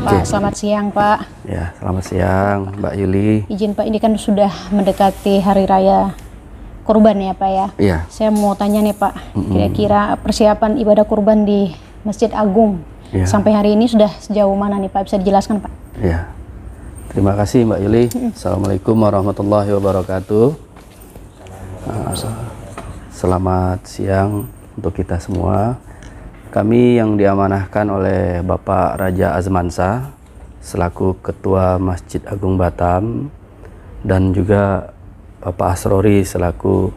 Pak, selamat siang Pak. Ya, selamat siang Mbak Yuli. Izin Pak, ini kan sudah mendekati Hari Raya Kurban ya Pak ya? Iya. Saya mau tanya nih Pak, kira-kira persiapan ibadah kurban di Masjid Agung sampai hari ini sudah sejauh mana nih Pak? Bisa dijelaskan Pak? Iya. Terima kasih Mbak Yuli. Assalamualaikum warahmatullahi wabarakatuh. Selamat siang untuk kita semua. Kami yang diamanahkan oleh Bapak Raja Azmansyah selaku Ketua Masjid Agung Batam dan juga Bapak Asrori selaku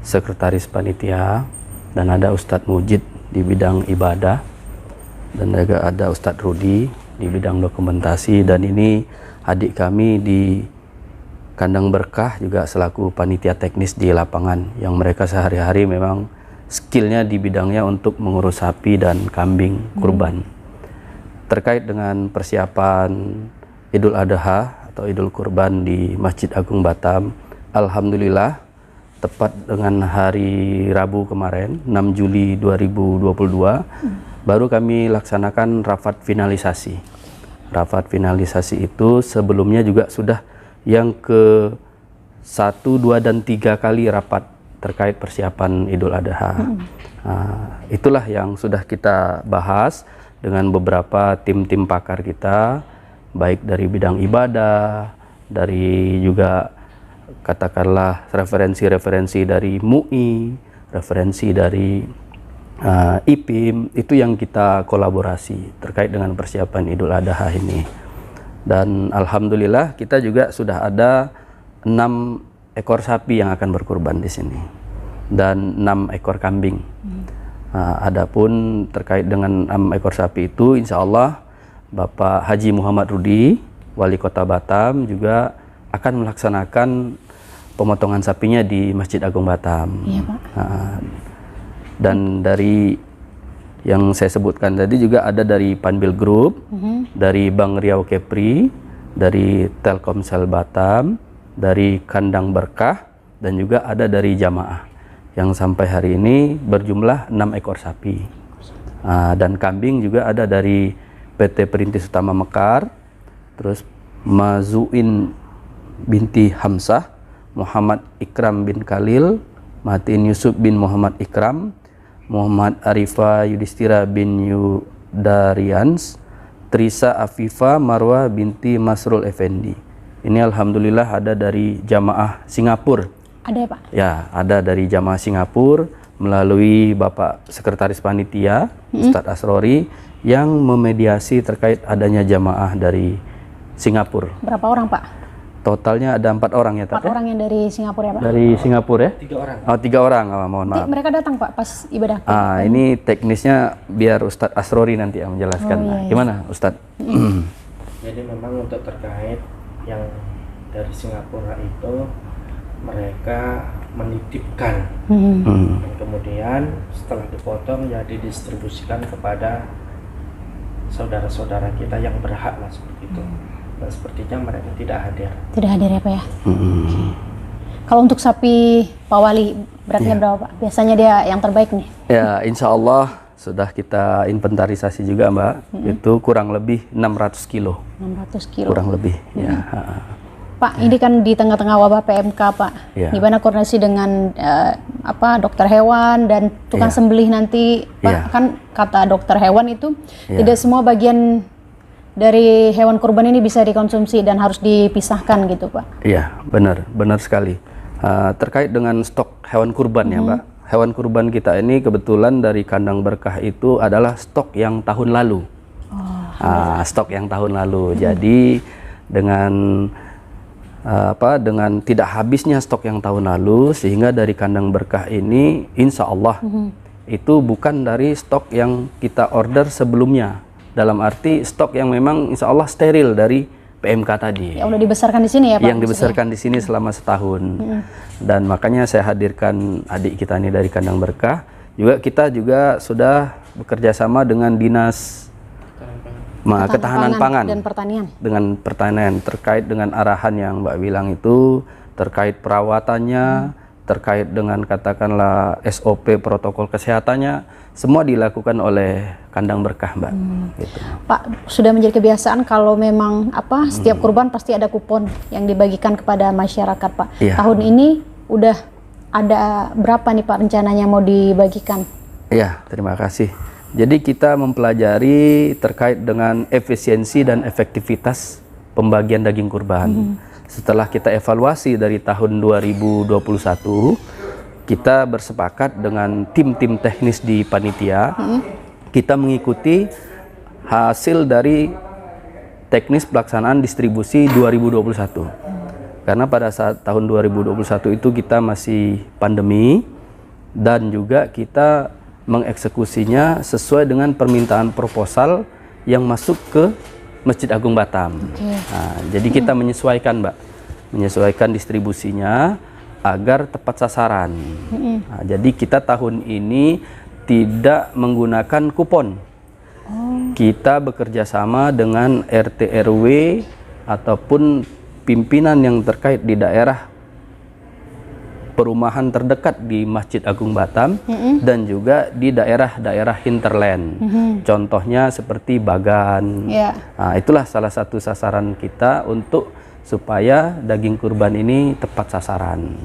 Sekretaris Panitia, dan ada Ustadz Mujid di bidang ibadah, dan juga ada Ustadz Rudi di bidang dokumentasi, dan ini adik kami di Kandang Berkah juga selaku panitia teknis di lapangan yang mereka sehari-hari memang skillnya di bidangnya untuk mengurus sapi dan kambing kurban. Terkait dengan persiapan Idul Adha atau Idul Kurban di Masjid Agung Batam, alhamdulillah tepat dengan hari Rabu kemarin 6 Juli 2022 baru kami laksanakan rapat finalisasi. Rapat finalisasi itu sebelumnya juga sudah yang ke 1, 2, dan 3 kali rapat terkait persiapan Idul Adha. Itulah yang sudah kita bahas dengan beberapa tim-tim pakar kita, baik dari bidang ibadah, dari juga katakanlah referensi-referensi dari MUI, referensi dari IPIM, itu yang kita kolaborasi terkait dengan persiapan Idul Adha ini. Dan alhamdulillah kita juga sudah ada 6 ekor sapi yang akan berkurban di sini dan 6 ekor kambing. Adapun terkait dengan 6 ekor sapi itu, insya Allah Bapak Haji Muhammad Rudi, Wali Kota Batam, juga akan melaksanakan pemotongan sapinya di Masjid Agung Batam. Iya Pak. Dan dari yang saya sebutkan tadi juga ada dari Panbil Group, dari Bank Riau Kepri, dari Telkomsel Batam, dari Kandang Berkah, dan juga ada dari jamaah yang sampai hari ini berjumlah 6 ekor sapi. Dan kambing juga ada dari PT Perintis Utama Mekar, terus Mazuin binti Hamzah, Muhammad Ikram bin Khalil, Matin Yusuf bin Muhammad Ikram, Muhammad Arifa Yudhistira bin Yudarians, Trisa Afifa Marwa binti Masrul Effendi. Ini alhamdulillah ada dari jamaah Singapura. Ada ya Pak? Ya, ada dari jamaah Singapura melalui Bapak Sekretaris Panitia, Ustadz Asrori, yang memediasi terkait adanya jamaah dari Singapura. Berapa orang Pak? Totalnya ada 4 orang ya, 4 orang yang dari Singapura ya Pak? Dari Singapura ya? 3 orang. Oh, 3 orang, mohon maaf. Mereka datang Pak pas ibadah. Ini teknisnya biar Ustadz Asrori nanti yang menjelaskan. Gimana Ustadz? Jadi memang untuk terkait yang dari Singapura itu mereka menitipkan dan kemudian setelah dipotong ya didistribusikan kepada saudara-saudara kita yang berhak lah seperti itu. Dan sepertinya mereka tidak hadir. Tidak hadir ya Pak ya? Kalau untuk sapi Pak Wali beratnya berapa Pak? Biasanya dia yang terbaik nih? Ya, insya Allah sudah kita inventarisasi juga Mbak. Itu kurang lebih 600 kilo. 600 kilo. Kurang lebih. Ya. Pak, ini kan di tengah-tengah wabah PMK Pak. Gimana koordinasi dengan dokter hewan dan tukang sembelih nanti Pak? Kan kata dokter hewan itu tidak semua bagian dari hewan kurban ini bisa dikonsumsi dan harus dipisahkan gitu Pak. Iya, benar sekali. Terkait dengan stok hewan kurban ya Mbak. Hewan kurban kita ini kebetulan dari Kandang Berkah itu adalah stok yang tahun lalu. Stok yang tahun lalu. Jadi dengan dengan tidak habisnya stok yang tahun lalu, sehingga dari Kandang Berkah ini insya Allah itu bukan dari stok yang kita order sebelumnya, dalam arti stok yang memang insya Allah steril dari PMK tadi. Ya udah dibesarkan di sini ya Pak? Yang dibesarkan di sini selama setahun. Dan makanya saya hadirkan adik kita ini dari Kandang Berkah. Kita juga sudah bekerja sama dengan Dinas Ketahanan Pangan dan Pertanian. Dengan pertanian terkait dengan arahan yang Mbak bilang itu, terkait perawatannya, terkait dengan katakanlah SOP protokol kesehatannya semua dilakukan oleh Kandang Berkah, Mbak. Gitu. Pak, sudah menjadi kebiasaan kalau memang setiap kurban pasti ada kupon yang dibagikan kepada masyarakat, Pak. Iya. Tahun ini udah ada berapa nih Pak rencananya mau dibagikan? Iya, terima kasih. Jadi kita mempelajari terkait dengan efisiensi dan efektivitas pembagian daging kurban. Setelah kita evaluasi dari tahun 2021, kita bersepakat dengan tim-tim teknis di panitia, kita mengikuti hasil dari teknis pelaksanaan distribusi 2021. Karena pada saat tahun 2021 itu kita masih pandemi dan juga kita mengeksekusinya sesuai dengan permintaan proposal yang masuk ke Masjid Agung Batam. Nah, jadi kita menyesuaikan, Mbak, menyesuaikan distribusinya agar tepat sasaran. Nah, jadi kita tahun ini tidak menggunakan kupon. Kita bekerja sama dengan RT RW ataupun pimpinan yang terkait di daerah perumahan terdekat di Masjid Agung Batam dan juga di daerah-daerah hinterland. Contohnya seperti Bagan. Nah, itulah salah satu sasaran kita untuk supaya daging kurban ini tepat sasaran.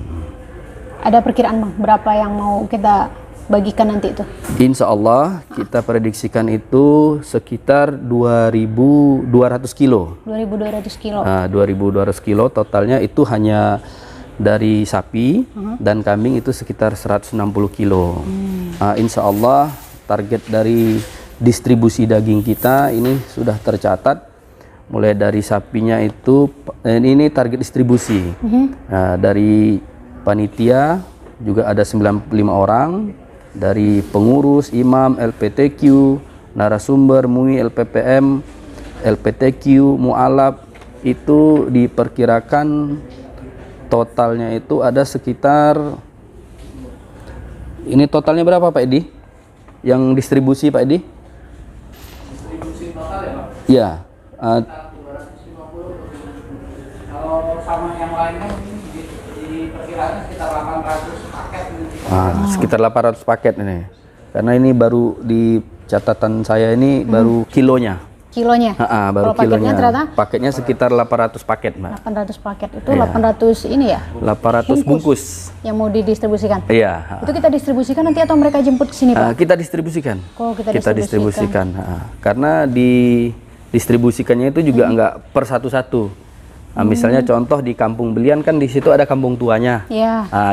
Ada perkiraan Bang, berapa yang mau kita bagikan nanti itu? Insya Allah kita prediksikan itu sekitar 2.200 kilo. 2.200 kilo. 2.200 kilo totalnya itu hanya dari sapi dan kambing itu sekitar 160 kilo. Insya Allah target dari distribusi daging kita ini sudah tercatat. Mulai dari sapinya itu, ini target distribusi. Dari panitia juga ada 95 orang, dari pengurus, imam, LPTQ, narasumber, MUI, LPPM, LPTQ, mu'alaf, itu diperkirakan totalnya itu ada sekitar, ini totalnya berapa Pak Edi? Yang distribusi Pak Edi? Distribusi total ya Pak? Iya. Kalau sama yang lainnya diperkirakan sekitar 800 paket. Sekitar 800 paket ini. Karena ini baru di catatan saya ini baru kilonya. Kilonya? Baru kalau kilonya. Ternyata? Paketnya sekitar 800 paket, Mbak. 800 paket itu 800 ini ya? 800 bungkus. Yang mau didistribusikan? Iya. Itu kita distribusikan nanti atau mereka jemput ke sini, Pak? Kita distribusikan. Kita distribusikan. Karena di distribusikannya itu juga enggak per satu-satu. Misalnya contoh di Kampung Belian kan di situ ada kampung tuanya.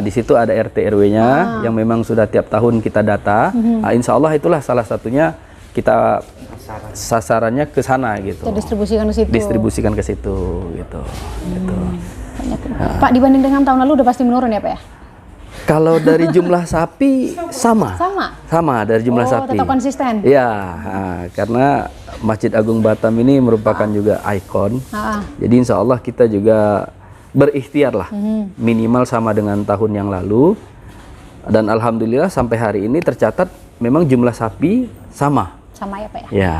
Di situ ada RT RW-nya yang memang sudah tiap tahun kita data. Insya Allah itulah salah satunya kita sasarannya ke sana gitu. Kita distribusikan ke situ. Distribusikan ke situ gitu. Pak, dibanding dengan tahun lalu udah pasti menurun ya, Pak ya? Kalau dari jumlah sapi sama dari jumlah sapi. Tetap konsisten. Iya, karena Masjid Agung Batam ini merupakan juga ikon. Jadi insya Allah kita juga berikhtiar lah, minimal sama dengan tahun yang lalu. Dan alhamdulillah sampai hari ini tercatat memang jumlah sapi sama ya Pak ya? Ya,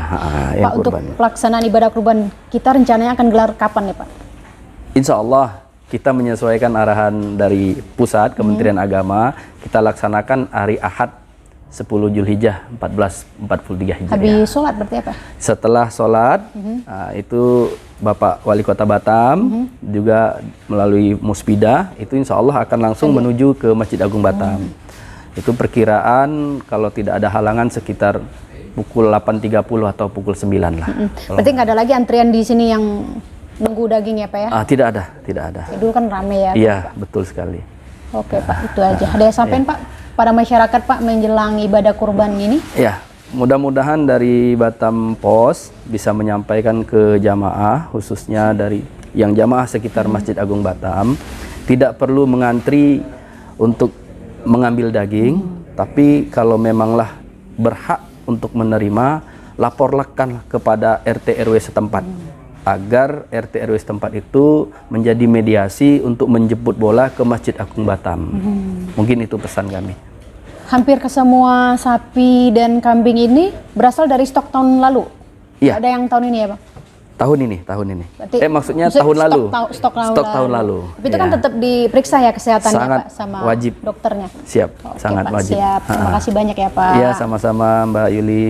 Pak, untuk pelaksanaan ibadah kurban kita rencananya akan gelar kapan nih Pak? Insya Allah kita menyesuaikan arahan dari pusat Kementerian Agama, kita laksanakan hari Ahad 10 Zulhijjah 1443 Hijriah. Habis sholat berarti apa? Setelah sholat, itu Bapak Wali Kota Batam juga melalui Muspidah, itu insya Allah akan langsung menuju ke Masjid Agung Batam. Itu perkiraan kalau tidak ada halangan sekitar pukul 8.30 atau pukul 9 lah. Berarti nggak ada lagi antrian di sini yang nunggu daging ya Pak ya? Tidak ada. Ya, dulu kan rame ya. Iya, betul sekali. Oke Pak, itu aja. Ada yang sampaikan Pak pada masyarakat Pak menjelang ibadah kurban ini? Ya, mudah-mudahan dari Batam Pos bisa menyampaikan ke jamaah, khususnya dari yang jamaah sekitar Masjid Agung Batam, tidak perlu mengantri untuk mengambil daging, tapi kalau memanglah berhak untuk menerima, laporkan kepada RT RW setempat. Agar RT RW setempat itu menjadi mediasi untuk menjemput bola ke Masjid Agung Batam. Mungkin itu pesan kami. Hampir ke semua sapi dan kambing ini berasal dari stok tahun lalu? Iya. Ada yang tahun ini ya Bang? Tahun ini. Berarti Maksudnya maksud tahun lalu. Stok tahun lalu. Tapi itu kan Ya. tetap diperiksa ya kesehatannya Sangat Pak sama wajib. dokternya. Siap, Oke, sangat Pak, wajib. siap. Terima kasih banyak ya Pak. Iya, sama-sama Mbak Yuli.